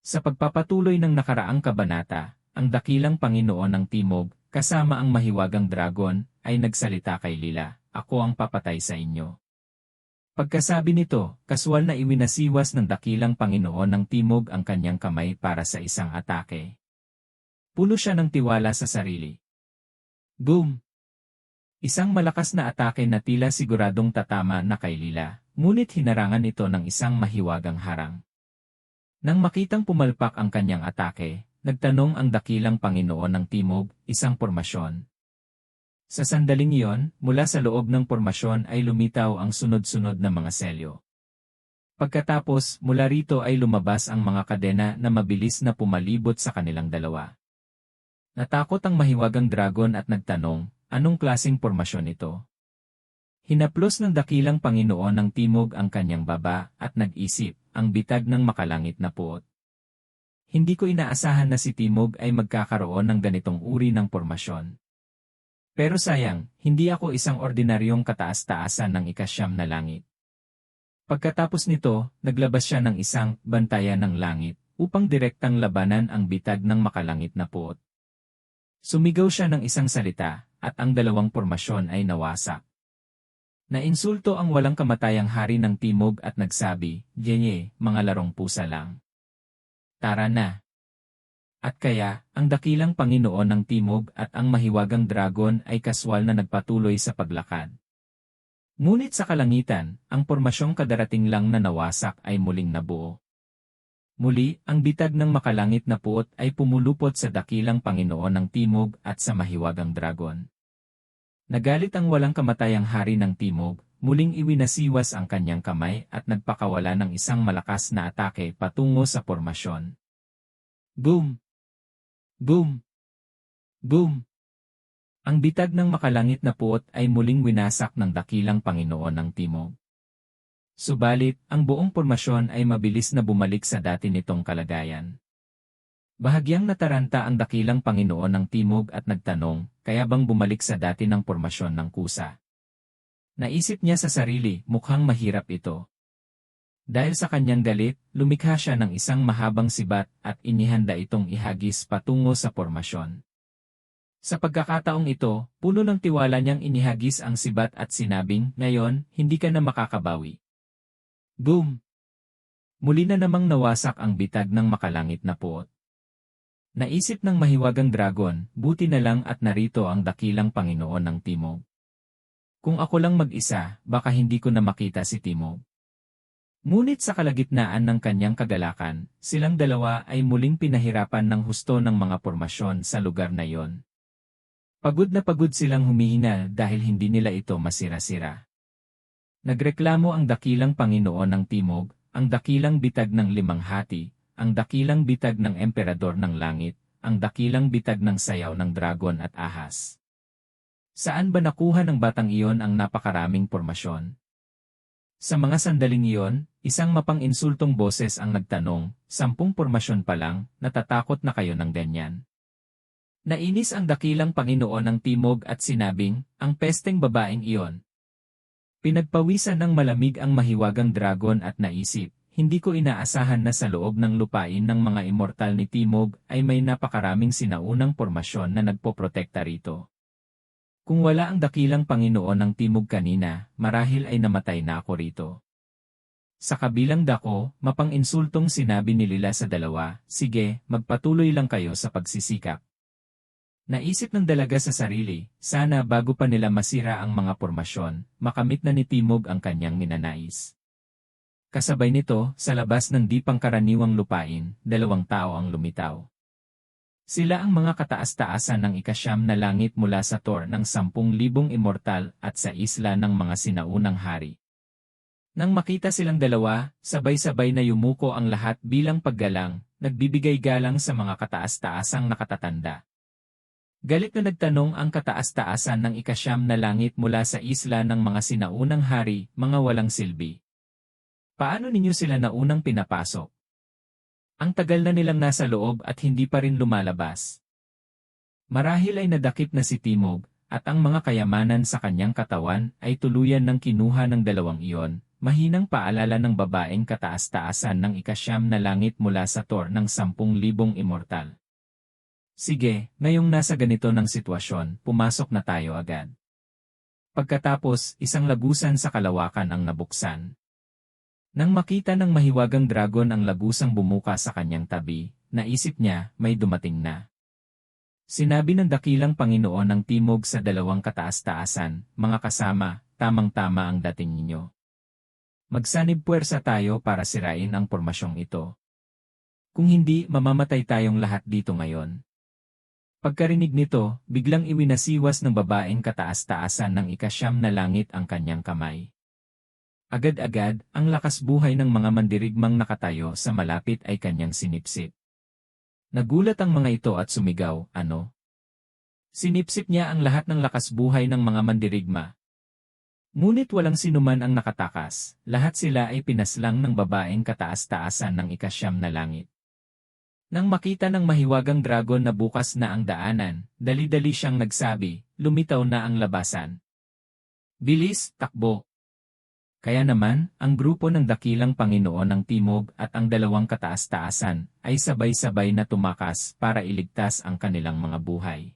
Sa pagpapatuloy ng nakaraang kabanata, ang dakilang Panginoon ng Timog, kasama ang mahiwagang dragon, ay nagsalita kay Lila, "Ako ang papatay sa inyo." Pagkasabi nito, kaswal na iwinasiwas ng dakilang Panginoon ng Timog ang kanyang kamay para sa isang atake. Puno siya ng tiwala sa sarili. Boom! Isang malakas na atake na tila siguradong tatama na kay Lila, ngunit hinarangan ito ng isang mahiwagang harang. Nang makitang pumalpak ang kanyang atake, nagtanong ang dakilang Panginoon ng Timog, isang pormasyon. Sa sandaling iyon, mula sa loob ng pormasyon ay lumitaw ang sunod-sunod na mga selyo. Pagkatapos, mula rito ay lumabas ang mga kadena na mabilis na pumalibot sa kanilang dalawa. Natakot ang mahiwagang dragon at nagtanong, anong klaseng pormasyon ito? Hinaplos ng dakilang Panginoon ng Timog ang kanyang baba at nag-isip, ang bitag ng makalangit na puot. Hindi ko inaasahan na si Timog ay magkakaroon ng ganitong uri ng pormasyon. Pero sayang, hindi ako isang ordinaryong kataas-taasan ng ikasyam na langit. Pagkatapos nito, naglabas siya ng isang bantayan ng langit upang direktang labanan ang bitag ng makalangit na puot. Sumigaw siya ng isang salita, at ang dalawang pormasyon ay nawasak. Nainsulto ang walang kamatayang hari ng Timog at nagsabi, "Yenye, mga larong pusa lang. Tara na." At kaya, ang dakilang Panginoon ng Timog at ang mahiwagang dragon ay kaswal na nagpatuloy sa paglakad. Ngunit sa kalangitan, ang pormasyong kadarating lang na nawasak ay muling nabuo. Muli, ang bitag ng makalangit na puot ay pumulupot sa dakilang Panginoon ng Timog at sa mahiwagang dragon. Nagalit ang walang kamatayang hari ng Timog, muling iwinasiwas ang kanyang kamay at nagpakawala ng isang malakas na atake patungo sa pormasyon. Boom! Boom! Boom! Ang bitag ng makalangit na puot ay muling winasak ng dakilang Panginoon ng Timog. Subalit, ang buong pormasyon ay mabilis na bumalik sa dati nitong kalagayan. Bahagyang nataranta ang dakilang Panginoon ng Timog at nagtanong, kaya bang bumalik sa dati ng pormasyon ng kusa? Naisip niya sa sarili, mukhang mahirap ito. Dahil sa kanyang galit, lumikha siya ng isang mahabang sibat at inihanda itong ihagis patungo sa pormasyon. Sa pagkakataong ito, puno ng tiwala niyang inihagis ang sibat at sinabing, "Ngayon, hindi ka na makakabawi." Boom! Muli na namang nawasak ang bitag ng makalangit na puot. Naisip ng mahiwagang dragon, buti na lang at narito ang dakilang Panginoon ng Timog. Kung ako lang mag-isa, baka hindi ko na makita si Timog. Ngunit sa kalagitnaan ng kanyang kagalakan, silang dalawa ay muling pinahirapan ng husto ng mga pormasyon sa lugar na iyon. Pagod na pagod silang humihina dahil hindi nila ito masira-sira. Nagreklamo ang dakilang Panginoon ng Timog, ang dakilang bitag ng limang hati, ang dakilang bitag ng emperador ng langit, ang dakilang bitag ng sayaw ng dragon at ahas. Saan ba nakuha ng batang iyon ang napakaraming pormasyon? Sa mga sandaling iyon, isang mapang-insultong boses ang nagtanong, 10 pormasyon pa lang, natatakot na kayo ng ganyan. Nainis ang dakilang Panginoon ng Timog at sinabing, ang pesteng babaeng iyon. Pinagpawisan ng malamig ang mahiwagang dragon at naisip, hindi ko inaasahan na sa loob ng lupain ng mga immortal ni Timog ay may napakaraming sinaunang pormasyon na nagpoprotekta rito. Kung wala ang dakilang Panginoon ng Timog kanina, marahil ay namatay na ako rito. Sa kabilang dako, mapang-insultong sinabi ni Lila sa dalawa, "Sige, magpatuloy lang kayo sa pagsisikap." Naisip ng dalaga sa sarili, sana bago pa nila masira ang mga pormasyon, makamit na ni Timog ang kanyang ninanais. Kasabay nito, sa labas ng di pangkaraniwang lupain, 2 tao ang lumitaw. Sila ang mga kataas-taasan ng ikasyam na langit mula sa Tor ng 10,000 immortal at sa isla ng mga sinaunang hari. Nang makita silang dalawa, sabay-sabay na yumuko ang lahat bilang paggalang, nagbibigay galang sa mga kataas-taasang nakatatanda. Galit na nagtanong ang kataas-taasan ng ikasyam na langit mula sa isla ng mga sinaunang hari, mga walang silbi. Paano ninyo sila naunang pinapasok? Ang tagal na nilang nasa loob at hindi pa rin lumalabas. Marahil ay nadakip na si Timog, at ang mga kayamanan sa kanyang katawan ay tuluyan ng kinuha ng dalawang iyon, Mahinang paalala ng babaeng kataas-taasan ng ikasyam na langit mula sa Tor ng 10,000 immortal. Sige, ngayong nasa ganito ng sitwasyon, pumasok na tayo agad. Pagkatapos, isang lagusan sa kalawakan ang nabuksan. Nang makita ng mahiwagang dragon ang lagusang bumuka sa kanyang tabi, naisip niya, may dumating na. Sinabi ng dakilang Panginoon ng Timog sa dalawang kataas-taasan, mga kasama, tamang-tama ang dating ninyo. Magsanib puwersa tayo para sirain ang pormasyong ito. Kung hindi, mamamatay tayong lahat dito ngayon. Pagkarinig nito, biglang iwinasiwas ng babaeng kataas-taasan ng ikasyam na langit ang kanyang kamay. Agad-agad, ang lakas buhay ng mga mandirigmang nakatayo sa malapit ay kanyang sinipsip. Nagulat ang mga ito at sumigaw, ano? Sinipsip niya ang lahat ng lakas buhay ng mga mandirigma. Ngunit walang sinuman ang nakatakas, lahat sila ay pinaslang ng babaeng kataas-taasan ng ikasyam na langit. Nang makita ng mahiwagang dragon na bukas na ang daanan, dali-dali siyang nagsabi, lumitaw na ang labasan. Bilis, takbo! Kaya naman, ang grupo ng dakilang Panginoon ng Timog at ang dalawang kataas-taasan ay sabay-sabay na tumakas para iligtas ang kanilang mga buhay.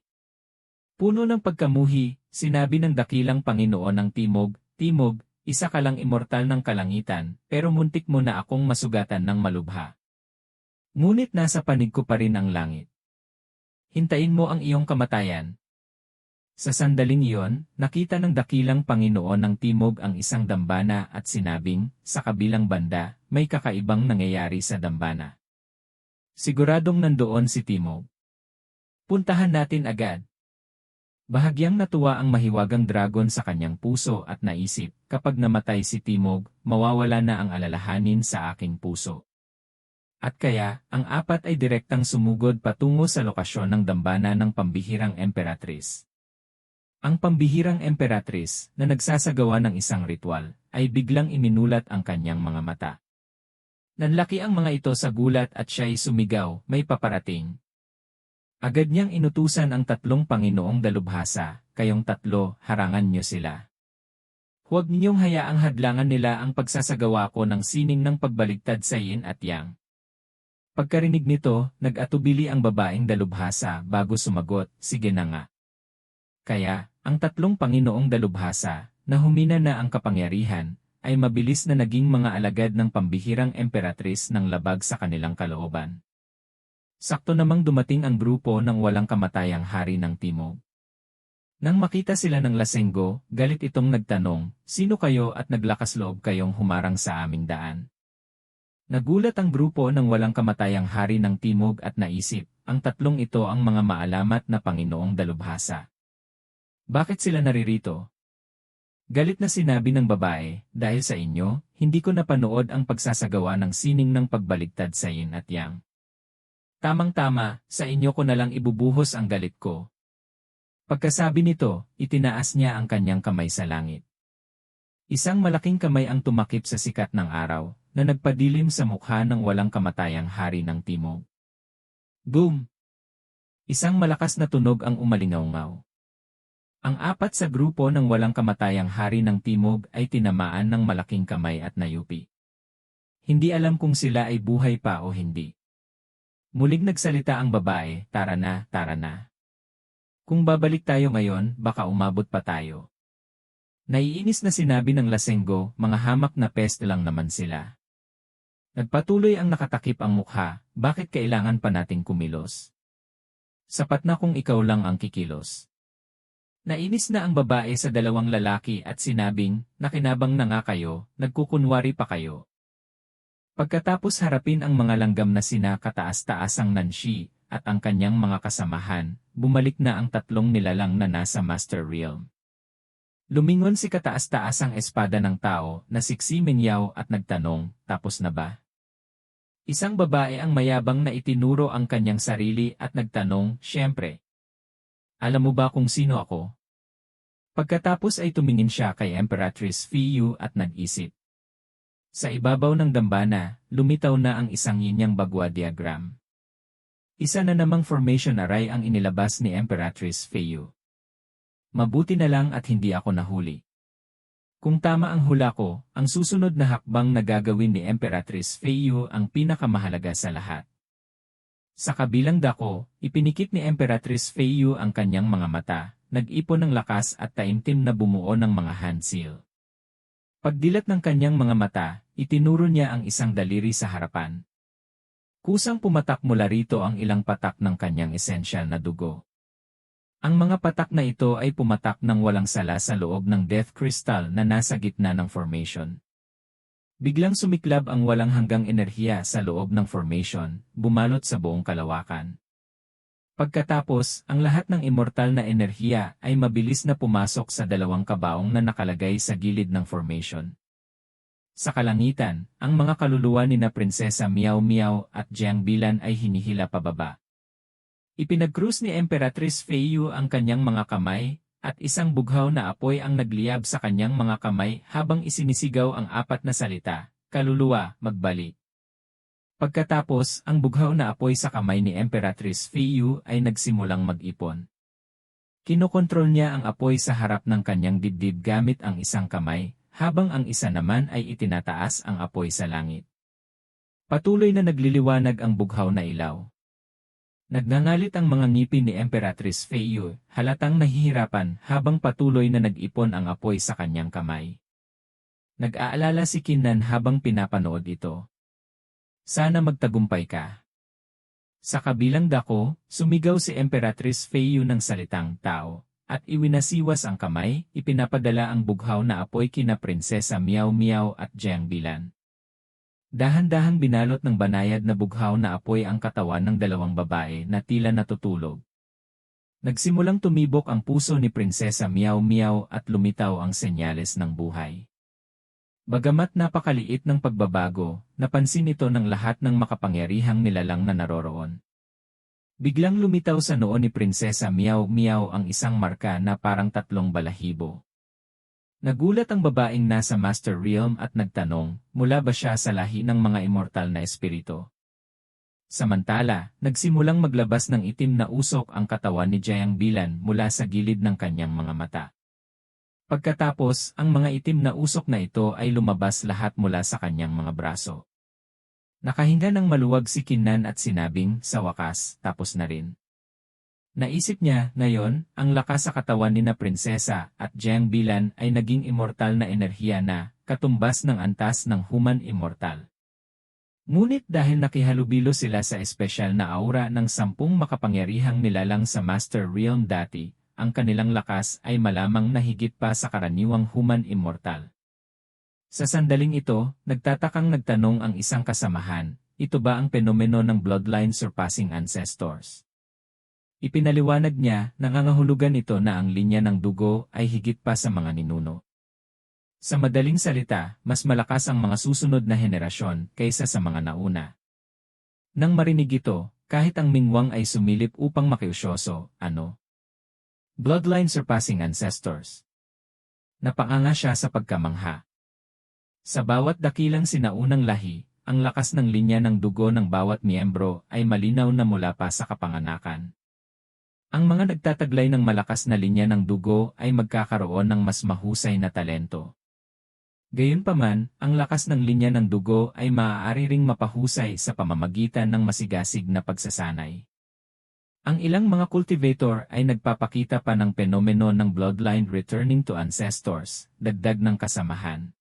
Puno ng pagkamuhi, sinabi ng dakilang Panginoon ng Timog, Timog, isa ka lang immortal ng kalangitan, pero muntik mo na akong masugatan ng malubha. Ngunit nasa panig ko pa rin ang langit. Hintayin mo ang iyong kamatayan. Sa sandaling iyon, nakita ng dakilang Panginoon ng Timog ang isang dambana at sinabing, sa kabilang banda, may kakaibang nangyayari sa dambana. Siguradong nandoon si Timog. Puntahan natin agad. Bahagyang natuwa ang mahiwagang dragon sa kanyang puso at naisip, kapag namatay si Timog, mawawala na ang alalahanin sa aking puso. At kaya, ang apat ay direktang sumugod patungo sa lokasyon ng dambana ng pambihirang emperatris. Ang pambihirang emperatris, na nagsasagawa ng isang ritual, ay biglang iminulat ang kanyang mga mata. Nanlaki ang mga ito sa gulat at siya'y sumigaw, may paparating. Agad niyang inutusan ang tatlong Panginoong dalubhasa, kayong tatlo, harangan niyo sila. Huwag ninyong hayaang hadlangan nila ang pagsasagawa ko ng sining ng pagbaligtad sa yin at yang. Pagkarinig nito, nag-atubili ang babaeng dalubhasa bago sumagot, sige na nga. Kaya, ang tatlong Panginoong dalubhasa, na humina na ang kapangyarihan, ay mabilis na naging mga alagad ng pambihirang emperatris ng labag sa kanilang kalooban. Sakto namang dumating ang grupo ng walang kamatayang hari ng Timog. Nang makita sila ng lasenggo, galit itong nagtanong, sino kayo at naglakas loob kayong humarang sa aming daan? Nagulat ang grupo ng walang kamatayang hari ng Timog at naisip, ang tatlong ito ang mga maalamat na Panginoong dalubhasa. Bakit sila naririto? Galit na sinabi ng babae, dahil sa inyo, hindi ko napanood ang pagsasagawa ng sining ng pagbaligtad sa yin at yang. Tamang-tama, sa inyo ko na lang ibubuhos ang galit ko. Pagkasabi nito, itinaas niya ang kanyang kamay sa langit. Isang malaking kamay ang tumakip sa sikat ng araw, na nagpadilim sa mukha ng walang kamatayang hari ng Timog. Boom! Isang malakas na tunog ang umalingaw-ngaw. Ang apat sa grupo ng walang kamatayang hari ng Timog ay tinamaan ng malaking kamay at nayupi. Hindi alam kung sila ay buhay pa o hindi. Muling nagsalita ang babae, tara na, tara na. Kung babalik tayo ngayon, baka umabot pa tayo. Naiinis na sinabi ng lasenggo, mga hamak na peste lang naman sila. Nagpatuloy ang nakatakip ang mukha, bakit kailangan pa nating kumilos? Sapat na kung ikaw lang ang kikilos. Nainis na ang babae sa dalawang lalaki at sinabing, nakinabang na nga kayo, nagkukunwari pa kayo. Pagkatapos harapin ang mga langgam na sina kataas-taasang Nanshi at ang kanyang mga kasamahan, bumalik na ang tatlong nilalang na nasa Master Realm. Lumingon si kataas-taasang espada ng tao na si Xi Mingyao at nagtanong, tapos na ba? Isang babae ang mayabang na itinuro ang kanyang sarili at nagtanong, syempre. Alam mo ba kung sino ako? Pagkatapos ay tumingin siya kay Emperatrice Fiyu at nag-isip. Sa ibabaw ng dambana, lumitaw na ang isang yinyang bagwa diagram. Isa na namang formation array ang inilabas ni Emperatrice Fiyu. Mabuti na lang at hindi ako nahuli. Kung tama ang hula ko, ang susunod na hakbang na gagawin ni Emperatrice Feiyu ang pinakamahalaga sa lahat. Sa kabilang dako, ipinikit ni Emperatrice Feiyu ang kanyang mga mata, nag-ipon ng lakas at taimtim na bumuo ng mga hand-seal. Pagdilat ng kanyang mga mata, itinuro niya ang isang daliri sa harapan. Kusang pumatak mula rito ang ilang patak ng kanyang esensyal na dugo. Ang mga patak na ito ay pumatak ng walang sala sa loob ng Death Crystal na nasa gitna ng formation. Biglang sumiklab ang walang hanggang enerhiya sa loob ng formation, bumalot sa buong kalawakan. Pagkatapos, ang lahat ng immortal na enerhiya ay mabilis na pumasok sa dalawang kabaong na nakalagay sa gilid ng formation. Sa kalangitan, ang mga kaluluwa ni na Prinsesa Miao Miao at Jiang Bilan ay hinihila pababa. Ipinag-krus ni Emperatrice Feiyu ang kanyang mga kamay, at isang bughaw na apoy ang nagliyab sa kanyang mga kamay habang isinisigaw ang apat na salita, "Kaluluwa, magbalik." Pagkatapos, ang bughaw na apoy sa kamay ni Emperatrice Feiyu ay nagsimulang mag-ipon. Kinokontrol niya ang apoy sa harap ng kanyang dibdib gamit ang isang kamay, habang ang isa naman ay itinataas ang apoy sa langit. Patuloy na nagliliwanag ang bughaw na ilaw. Nagngangalit ang mga ngipin ni Emperatrice Feiyu, halatang nahihirapan habang patuloy na nag-ipon ang apoy sa kanyang kamay. Nag-aalala si Kinnan habang pinapanood ito. Sana magtagumpay ka. Sa kabilang dako, sumigaw si Emperatrice Feiyu ng salitang tao, at iwinasiwas ang kamay, ipinapadala ang bughaw na apoy kina Prinsesa Miao Miao at Jiang Bilan. Dahan-dahang binalot ng banayad na bughaw na apoy ang katawan ng dalawang babae na tila natutulog. Nagsimulang tumibok ang puso ni Prinsesa Miao Miao at lumitaw ang senyales ng buhay. Bagamat napakaliit ng pagbabago, napansin ito ng lahat ng makapangyarihang nilalang na naroroon. Biglang lumitaw sa noo ni Prinsesa Miao Miao ang isang marka na parang tatlong balahibo. Nagulat ang babaeng nasa Master Realm at nagtanong, mula ba siya sa lahi ng mga immortal na espiritu? Samantala, nagsimulang maglabas ng itim na usok ang katawan ni Jiang Bilan mula sa gilid ng kanyang mga mata. Pagkatapos, ang mga itim na usok na ito ay lumabas lahat mula sa kanyang mga braso. Nakahinga ng maluwag si Kinnan at sinabing, sa wakas, tapos na rin. Naisip niya, ngayon, ang lakas sa katawan ni na Prinsesa at Jiang Bilan ay naging immortal na enerhiya na, katumbas ng antas ng human immortal. Ngunit dahil nakihalubilo sila sa espesyal na aura ng 10 makapangyarihang nilalang sa Master Realm dati, ang kanilang lakas ay malamang na higit pa sa karaniwang human immortal. Sa sandaling ito, nagtatakang nagtanong ang isang kasamahan, ito ba ang penomeno ng bloodline surpassing ancestors? Ipinaliwanag niya, nangangahulugan ito na ang linya ng dugo ay higit pa sa mga ninuno. Sa madaling salita, mas malakas ang mga susunod na henerasyon kaysa sa mga nauna. Nang marinig ito, kahit ang Mingwang ay sumilip upang makiusyoso, ano? Bloodline surpassing ancestors. Napanganga siya sa pagkamangha. Sa bawat dakilang sinaunang lahi, ang lakas ng linya ng dugo ng bawat miyembro ay malinaw na mula pa sa kapanganakan. Ang mga nagtataglay ng malakas na linya ng dugo ay magkakaroon ng mas mahusay na talento. Gayunpaman, ang lakas ng linya ng dugo ay maaari ring mapahusay sa pamamagitan ng masigasig na pagsasanay. Ang ilang mga cultivator ay nagpapakita pa ng penomeno ng bloodline returning to ancestors, dagdag ng kasamahan.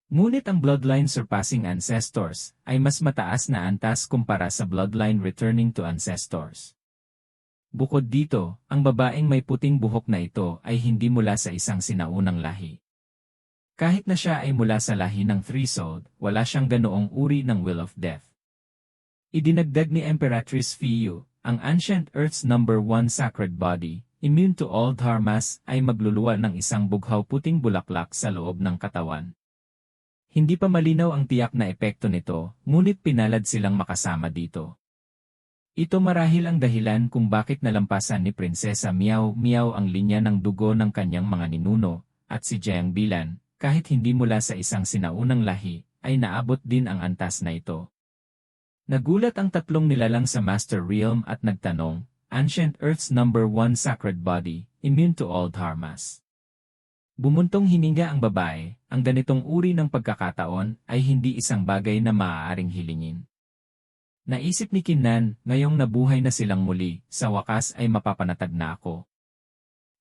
Ngunit ang bloodline surpassing ancestors ay mas mataas na antas kumpara sa bloodline returning to ancestors. Bukod dito, ang babaeng may puting buhok na ito ay hindi mula sa isang sinaunang lahi. Kahit na siya ay mula sa lahi ng Three-Souled, wala siyang ganoong uri ng Will of Death. Idinagdag ni Emperatrice Feiyu, ang Ancient Earth's number 1 sacred body, immune to all dharmas, ay magluluwa ng isang bughaw puting bulaklak sa loob ng katawan. Hindi pa malinaw ang tiyak na epekto nito, ngunit pinalad silang makasama dito. Ito marahil ang dahilan kung bakit nalampasan ni Prinsesa Miao Miao ang linya ng dugo ng kanyang mga ninuno, at si Jiang Bilan, kahit hindi mula sa isang sinaunang lahi, ay naabot din ang antas na ito. Nagulat ang tatlong nilalang sa Master Realm at nagtanong, Ancient Earth's number 1 sacred body, immune to all dharmas. Bumuntong hininga ang babae, ang ganitong uri ng pagkakataon ay hindi isang bagay na maaaring hilingin. Naisip ni Kinnan, ngayong nabuhay na silang muli, sa wakas ay mapapanatag na ako.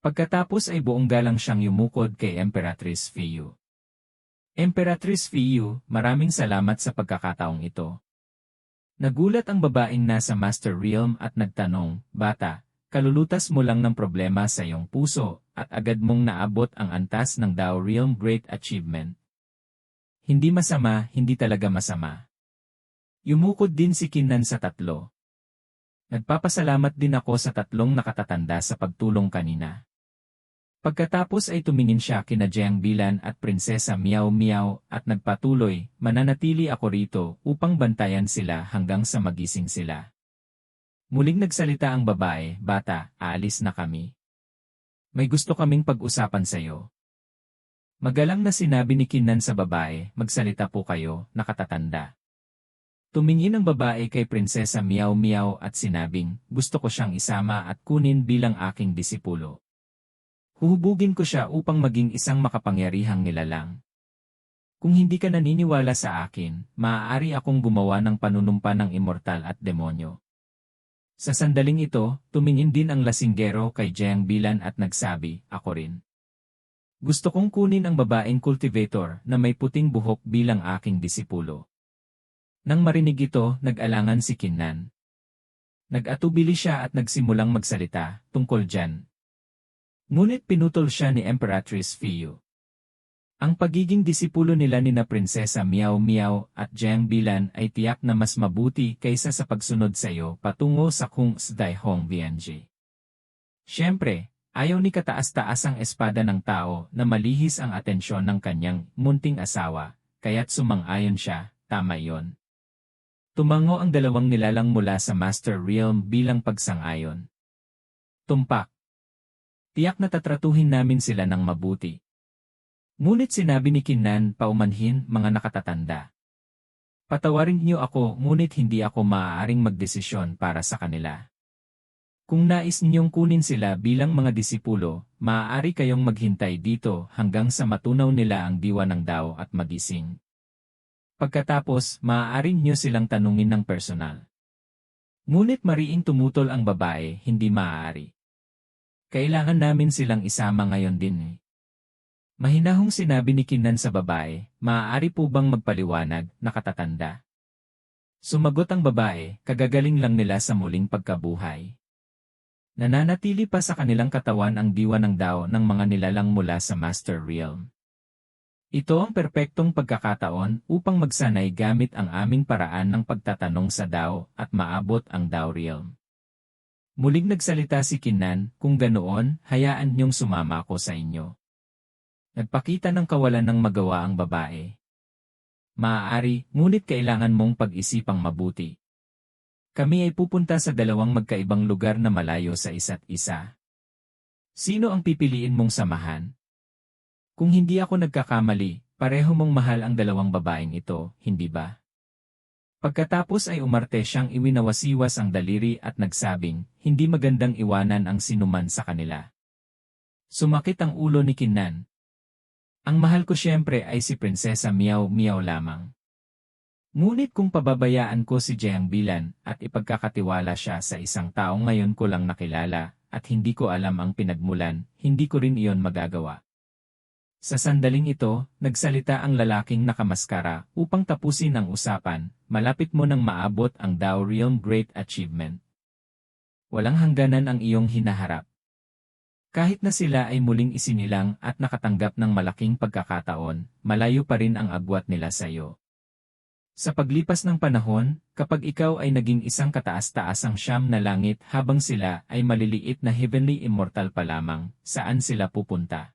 Pagkatapos ay buong galang siyang yumukod kay Emperatrice Fiyu. Emperatrice Fiyu, maraming salamat sa pagkakataong ito. Nagulat ang babaeng nasa Master Realm at nagtanong, bata, kalulutas mo lang ng problema sa iyong puso, at agad mong naabot ang antas ng Dao Realm Great Achievement. Hindi masama, hindi talaga masama. Yumukod din si Kinnan sa tatlo. Nagpapasalamat din ako sa tatlong nakatatanda sa pagtulong kanina. Pagkatapos ay tumingin siya kina Jiang Bilan at Prinsesa Miao Miao at nagpatuloy, mananatili ako rito upang bantayan sila hanggang sa magising sila. Muling nagsalita ang babae, bata, aalis na kami. May gusto kaming pag-usapan sa iyo. Magalang na sinabi ni Kinnan sa babae, magsalita po kayo, nakatatanda. Tumingin ang babae kay Prinsesa Miao Miao at sinabing, gusto ko siyang isama at kunin bilang aking disipulo. Huhubugin ko siya upang maging isang makapangyarihang nilalang. Kung hindi ka naniniwala sa akin, maaari akong gumawa ng panunumpa ng immortal at demonyo. Sa sandaling ito, tumingin din ang lasinggero kay Jiang Bilan at nagsabi, ako rin. Gusto kong kunin ang babaeng cultivator na may puting buhok bilang aking disipulo. Nang marinig ito, nag-alangan si Kinnan. Nag-atubili siya at nagsimulang magsalita, tungkol dyan. Ngunit pinutol siya ni Emperatrice Fiyu. Ang pagiging disipulo nila ni na Prinsesa Miao Miao at Jiang Bilan ay tiyak na mas mabuti kaysa sa pagsunod sa iyo patungo sa Kung Sdai Hong Bianji. Siyempre, ayaw ni kataas-taasang espada ng tao na malihis ang atensyon ng kanyang munting asawa, kaya't sumang-ayon siya, tama iyon. Tumango ang dalawang nilalang mula sa Master Realm bilang pagsang-ayon. Tumpak. Tiyak na tatratuhin namin sila ng mabuti. Ngunit sinabi ni Kinnan, paumanhin, mga nakatatanda. Patawarin niyo ako, ngunit hindi ako maaaring magdesisyon para sa kanila. Kung nais niyong kunin sila bilang mga disipulo, maaari kayong maghintay dito hanggang sa matunaw nila ang diwa ng Dao at magising. Pagkatapos, maaari niyo silang tanungin ng personal. Ngunit mariing tumutol ang babae, hindi maaari. Kailangan namin silang isama ngayon din eh. Mahinahong sinabi ni Kinnan sa babae, maaari po bang magpaliwanag, nakatatanda? Sumagot ang babae, kagagaling lang nila sa muling pagkabuhay. Nananatili pa sa kanilang katawan ang diwa ng Dao ng mga nilalang mula sa Master Realm. Ito ang perpektong pagkakataon upang magsanay gamit ang aming paraan ng pagtatanong sa Dao at maabot ang Dao Realm. Muling nagsalita si Kinnan, kung ganoon, hayaan niyong sumama ako sa inyo. Nagpakita ng kawalan ng magawa ang babae. Maaari, ngunit kailangan mong pag-isipang mabuti. Kami ay pupunta sa dalawang magkaibang lugar na malayo sa isa't isa. Sino ang pipiliin mong samahan? Kung hindi ako nagkakamali, pareho mong mahal ang dalawang babaeng ito, hindi ba? Pagkatapos ay umarte siyang iwinawasiwas ang daliri at nagsabing, hindi magandang iwanan ang sinuman sa kanila. Sumakit ang ulo ni Kinnan. Ang mahal ko siyempre ay si Prinsesa Miao Miao lamang. Ngunit kung pababayaan ko si Jiang Bilan at ipagkakatiwala siya sa isang taong ngayon ko lang nakilala at hindi ko alam ang pinagmulan, hindi ko rin iyon magagawa. Sa sandaling ito, nagsalita ang lalaking nakamaskara upang tapusin ang usapan, malapit mo nang maabot ang Dao Realm Great Achievement. Walang hangganan ang iyong hinaharap. Kahit na sila ay muling isinilang at nakatanggap ng malaking pagkakataon, malayo pa rin ang agwat nila sa iyo. Sa paglipas ng panahon, kapag ikaw ay naging isang kataas-taasang siyam na langit habang sila ay maliliit na heavenly immortal pa lamang, saan sila pupunta?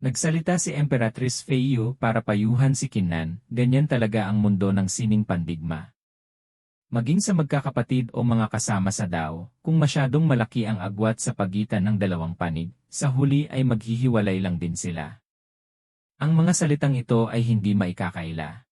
Nagsalita si Emperatrice Fiyu para payuhan si Kinnan, ganyan talaga ang mundo ng sining pandigma. Maging sa magkakapatid o mga kasama sa Dao, kung masyadong malaki ang agwat sa pagitan ng dalawang panig, sa huli ay maghihiwalay lang din sila. Ang mga salitang ito ay hindi maikakaila.